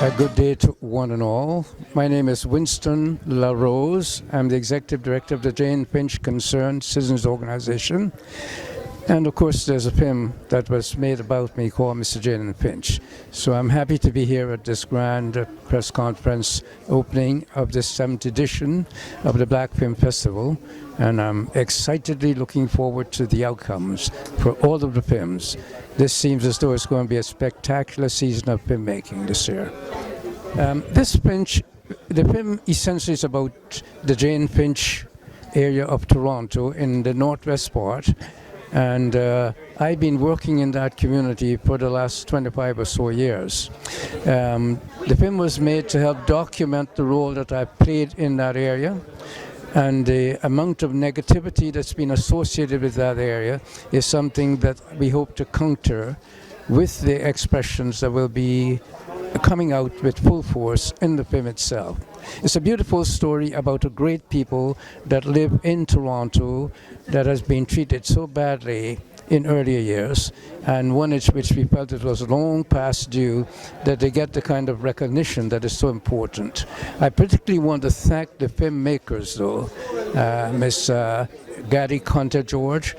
A good day to one and all. My name is Winston LaRose. I'm the Executive Director of the Jane and Finch Concerned Citizens Organization. And of course, there's a film that was made about me called Mr. Jane and Finch. So I'm happy to be here at this grand press conference opening of this 7th edition of the Black Film Festival. And I'm excitedly looking forward to the outcomes for all of the films. This seems as though it's going to be a spectacular season of filmmaking this year. The film essentially is about the Jane Finch area of Toronto in the northwest part. And I've been working in that community for the last 25 or so years. The film was made to help document the role that I played in that area. And the amount of negativity that's been associated with that area is something that we hope to counter with the expressions that will be coming out with full force in the film itself. It's a beautiful story about a great people that live in Toronto that has been treated so badly in earlier years, and one in which we felt it was long past due that they get the kind of recognition that is so important. I particularly want to thank the filmmakers, though, Miss Gary Conte-George,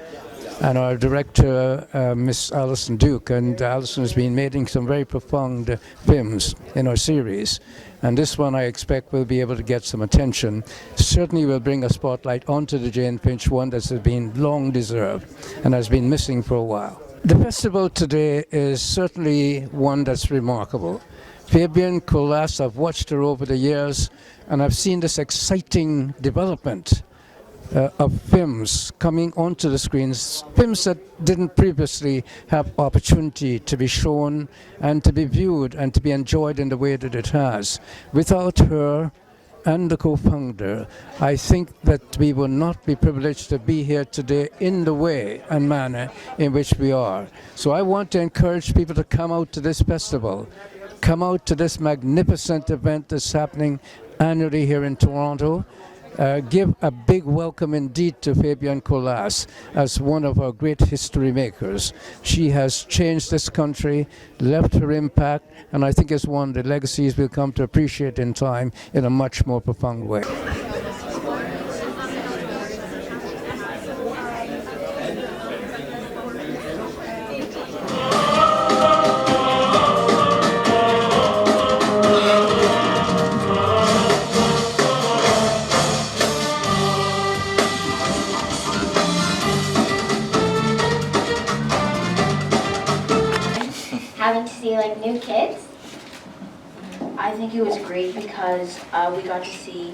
and our director, Miss Alison Duke. And Alison has been making some very profound films in our series. And this one I expect will be able to get some attention. Certainly will bring a spotlight onto the Jane Finch, one that has been long deserved and has been missing for a while. The festival today is certainly one that's remarkable. Fabienne Colas, I've watched her over the years, and I've seen this exciting development of films coming onto the screens, films that didn't previously have opportunity to be shown and to be viewed and to be enjoyed in the way that it has. Without her and the co-founder, I think that we will not be privileged to be here today in the way and manner in which we are. So I want to encourage people to come out to this festival, come out to this magnificent event that's happening annually here in Toronto. Give a big welcome indeed to Fabienne Colas as one of our great history makers. She has changed this country, left her impact, and I think it's one of the legacies we'll come to appreciate in time in a much more profound way. Having to see like new kids. I think it was great because we got to see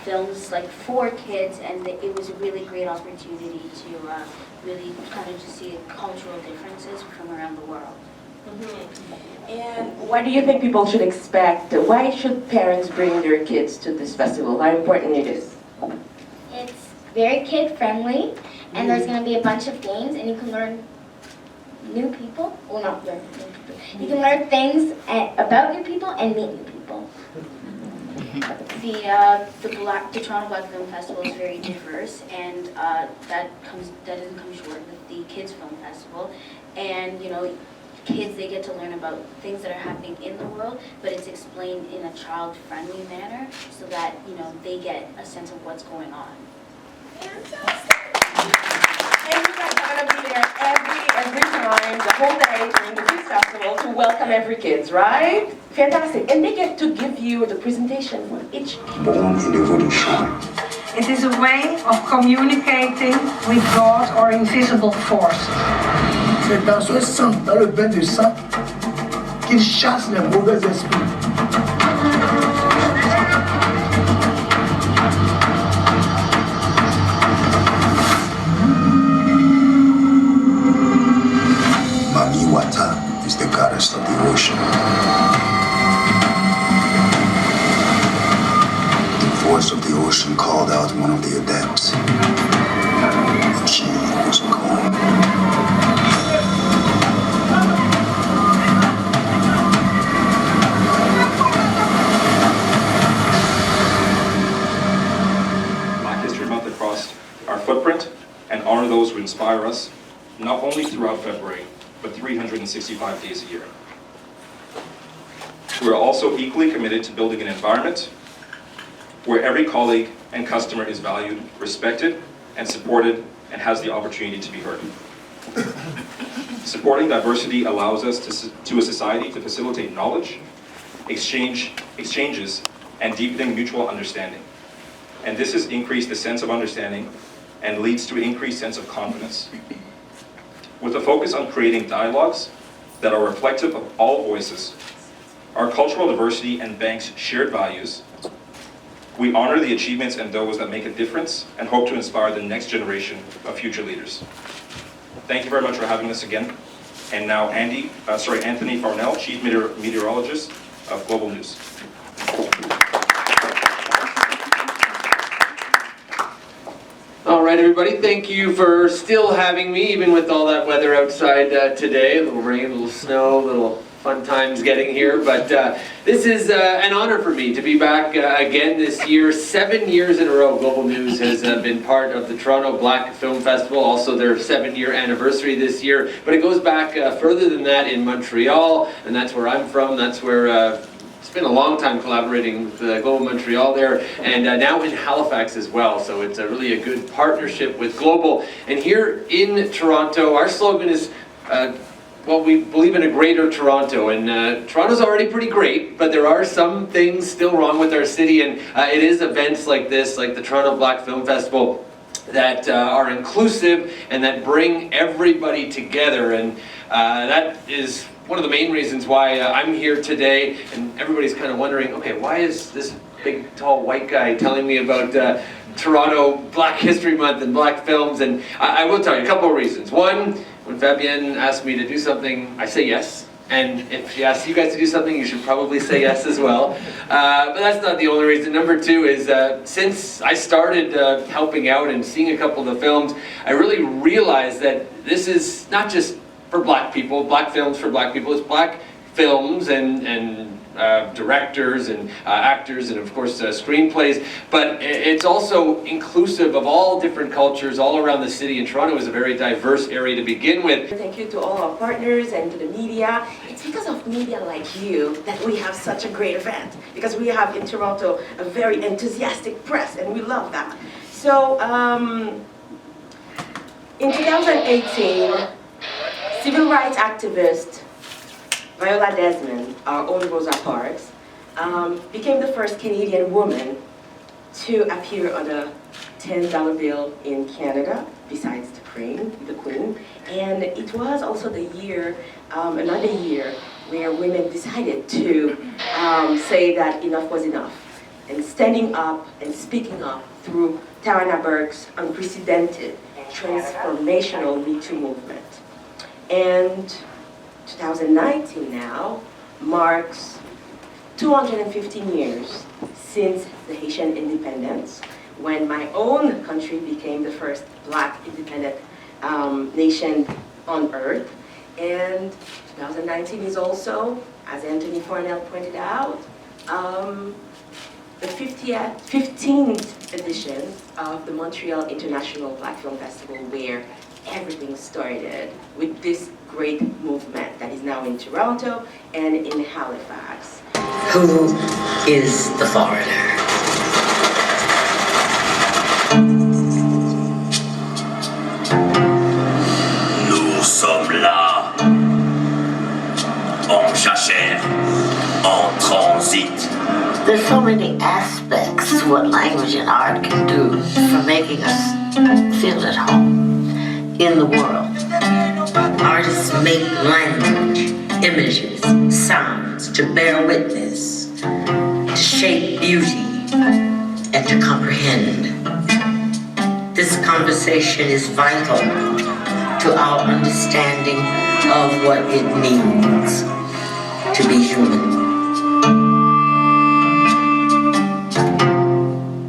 films like for kids, and it was a really great opportunity to really kind of just see cultural differences from around the world. Mm-hmm. And what do you think people should expect? Why should parents bring their kids to this festival? How important it is? It's very kid friendly, and there's going to be a bunch of games, and you can learn new people. Well, not learn new people. You can learn things about new people and meet new people. The Toronto Black Film Festival is very diverse, and that doesn't come short with the Kids Film Festival. And you know, kids, they get to learn about things that are happening in the world, but it's explained in a child-friendly manner, so that they get a sense of what's going on. Fantastic. And you guys are going to be there every time, the whole day during the Kids Festival to welcome every kids, right? Fantastic. And they get to give you the presentation for each kid. Born in the wooden shrine. It is a way of communicating with God or invisible forces. C'est dans ce sang, dans le bain de sang, qu'il chasse les mauvais esprits. Water is the goddess of the ocean. The voice of the ocean called out one of the adepts, and she was gone. Black History Month across our footprint and honor those who inspire us, not only throughout February, but 365 days a year. We are also equally committed to building an environment where every colleague and customer is valued, respected, and supported, and has the opportunity to be heard. Supporting diversity allows us to a society to facilitate knowledge, exchanges, and deepening mutual understanding. And this has increased the sense of understanding and leads to an increased sense of confidence. With a focus on creating dialogues that are reflective of all voices, our cultural diversity and bank's shared values, we honor the achievements and those that make a difference and hope to inspire the next generation of future leaders. Thank you very much for having us again. And now Anthony Farnell, Chief Meteorologist of Global News. All right, everybody, thank you for still having me, even with all that weather outside today. A little rain, a little snow, a little fun times getting here. But this is an honor for me to be back again this year. 7 years in a row, Global News has been part of the Toronto Black Film Festival, also their 7-year anniversary this year. But it goes back further than that in Montreal, and that's where I'm from. That's where it's been a long time collaborating with Global Montreal there, and now in Halifax as well. So it's really a good partnership with Global. And here in Toronto, our slogan is, well, we believe in a greater Toronto, and Toronto's already pretty great, but there are some things still wrong with our city, and it is events like this, like the Toronto Black Film Festival, that are inclusive and that bring everybody together, and that is one of the main reasons why I'm here today. And everybody's kind of wondering, okay, why is this big, tall, white guy telling me about Toronto Black History Month and black films? And I will tell you a couple of reasons. One, when Fabienne asked me to do something, I say yes. And if she asks you guys to do something, you should probably say yes as well. But that's not the only reason. Number two is since I started helping out and seeing a couple of the films, I really realized that this is not just for black people, black films for black people. It's black films and directors and actors and of course screenplays, but it's also inclusive of all different cultures all around the city, and Toronto is a very diverse area to begin with. Thank you to all our partners and to the media. It's because of media like you that we have such a great event, because we have in Toronto a very enthusiastic press, and we love that. So in 2018, civil rights activist Viola Desmond, our own Rosa Parks, became the first Canadian woman to appear on a $10 bill in Canada, besides the Queen. And it was also the year, another year, where women decided to say that enough was enough, and standing up and speaking up through Tarana Burke's unprecedented, transformational Me Too movement. And 2019 now marks 215 years since the Haitian independence, when my own country became the first black independent nation on earth. And 2019 is also, as Anthony Farnell pointed out, the 15th edition of the Montreal International Black Film Festival, where everything started with this great movement that is now in Toronto and in Halifax. Who is the foreigner? Nous sommes là, en jachère, en transit. There's so many aspects to what language and art can do for making us feel at home in the world. Artists make language, images, sounds to bear witness, to shape beauty, and to comprehend. This conversation is vital to our understanding of what it means to be human.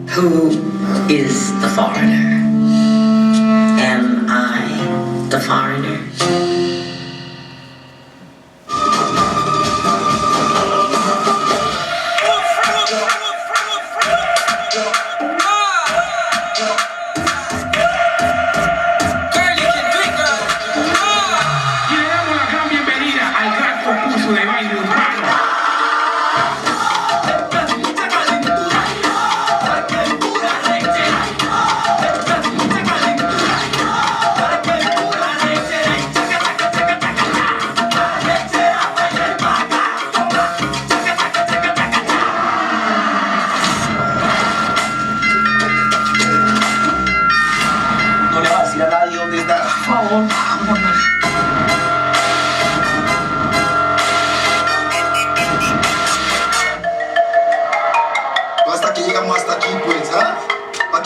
Who is the foreigner? Am I the foreigner?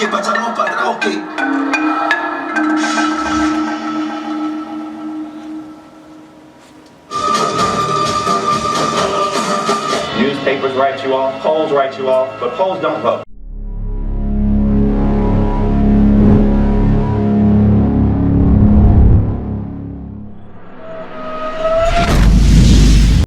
karaoke, bachano karaoke. Newspapers write you off, polls write you off, but polls don't vote.